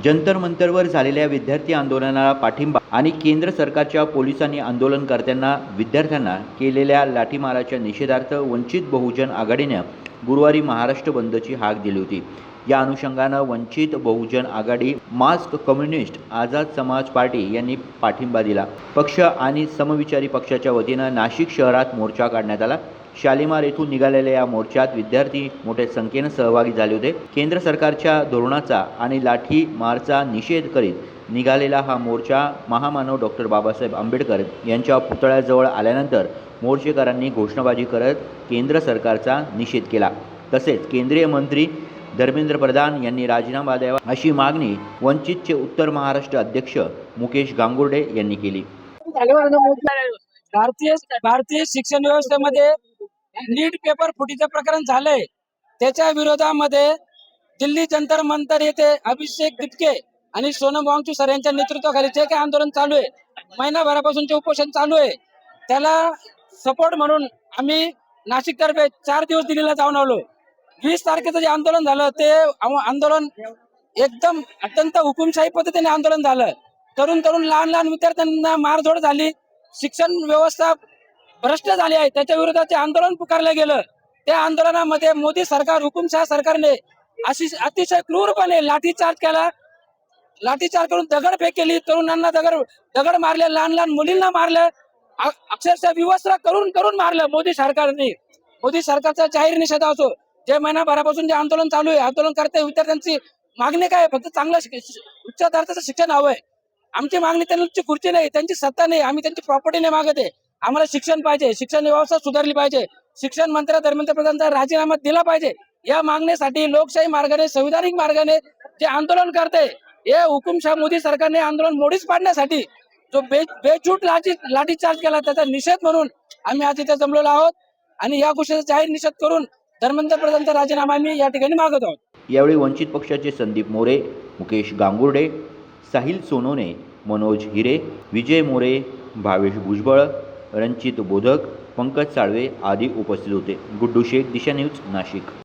जंतर मंतरवर झालेल्या विद्यार्थी आंदोलनाला पाठिंबा आणि केंद्र सरकारच्या पोलिसांनी आंदोलनकर्त्यांना विद्यार्थ्यांना केलेल्या लाठीमाराच्या निषेधार्थ वंचित बहुजन आघाडीने गुरुवारी महाराष्ट्र बंदची हाक दिली होती। या अनुषंगानं वंचित बहुजन आघाडी, मास्क कम्युनिस्ट, आझाद समाज पार्टी यांनी पाठिंबा दिला। पक्ष आणि समविचारी पक्षाच्या वतीनं नाशिक शहरात मोर्चा काढण्यात आला। शालिमार येथून निघालेल्या या मोर्चात विद्यार्थी मोठ्या संख्येने सहभागी झाले होते। केंद्र सरकारच्या धोरणाचा आणि लाठी मारचा निषेध करीत निघालेला हा मोर्चा महामानव डॉक्टर बाबासाहेब आंबेडकर यांच्या पुतळ्याजवळ आल्यानंतर मोर्चेकरांनी घोषणाबाजी करत केंद्र सरकारचा निषेध केला। तसेच केंद्रीय मंत्री धर्मेंद्र प्रधान यांनी राजीनामा द्यावा अशी मागणी वंचितचे उत्तर महाराष्ट्र अध्यक्ष मुकेश गांगुर्डे यांनी केली। भारतीय शिक्षण व्यवस्थेमध्ये नीट पेपर फुटीचं प्रकरण झालंय, त्याच्या विरोधामध्ये दिल्ली जंतर मंतर येथे अभिषेक दिपके आणि सोनम वांगचुक सर यांच्या नेतृत्वाखाली जे काही आंदोलन चालू आहे, महिनाभरापासूनचे उपोषण चालू आहे, त्याला सपोर्ट म्हणून आम्ही नाशिक तर्फे 4 दिवस दिल्लीला जाऊन आलो। 20 तारखेचं जे आंदोलन झालं ते आंदोलन एकदम अत्यंत हुकुमशाही पद्धतीने आंदोलन झालं। तरुण लहान विद्यार्थ्यांना मारझोड झाली, शिक्षण व्यवस्था भ्रष्ट झाली आहे, त्याच्या विरोधात आंदोलन पुकारलं गेलं। त्या आंदोलनामध्ये मोदी सरकार, हुकुमशाह सरकारने अतिशय क्रूरपणे लाठीचार्ज केला। लाठीचार्ज करून दगडफेक केली, तरुणांना दगड मारले, लहान मुलींना मारलं, अक्षरशः विवस्त्र करून मारलं मोदी सरकारने। मोदी सरकारचा जाहीर निषेध असो। जे महिनाभरापासून जे आंदोलन चालू आहे, आंदोलन करते विद्यार्थ्यांची मागणी काय? फक्त चांगलं उच्च दर्जाचं शिक्षण हवंय। आमची मागणी त्यांची खुर्ची नाही, त्यांची सत्ता नाही, आम्ही त्यांची प्रॉपर्टी नाही मागत आहे। आम्हाला शिक्षण पाहिजे, शिक्षण व्यवस्था सुधारली पाहिजे, शिक्षण मंत्री धर्मेंद्र प्रधानचा राजीनामा दिला पाहिजे। या मागणीसाठी लोकशाही मार्गाने, संविधानिक मार्गाने जे आंदोलन करते, हे हुकुमशाह मोदी सरकारने आंदोलन मोडीच पाडण्यासाठी जो बेछूट लाठीचार्ज केला, त्याचा निषेध म्हणून आम्ही आज इथे जमलेलो आहोत आणि या गोष्टीचा जाहीर निषेध करून धर्मेंद्र प्रधानचा राजीनामा आम्ही या ठिकाणी मागत आहोत। यावेळी वंचित पक्षाचे संदीप मोरे, मुकेश गांगुर्डे, साहिल सोनोने, मनोज हिरे, विजय मोरे, भावेश भुजबळ, रणजित बोधक, पंकज साळवे आदी उपस्थित होते। गुड्डू शेख, दिशा न्यूज, नाशिक।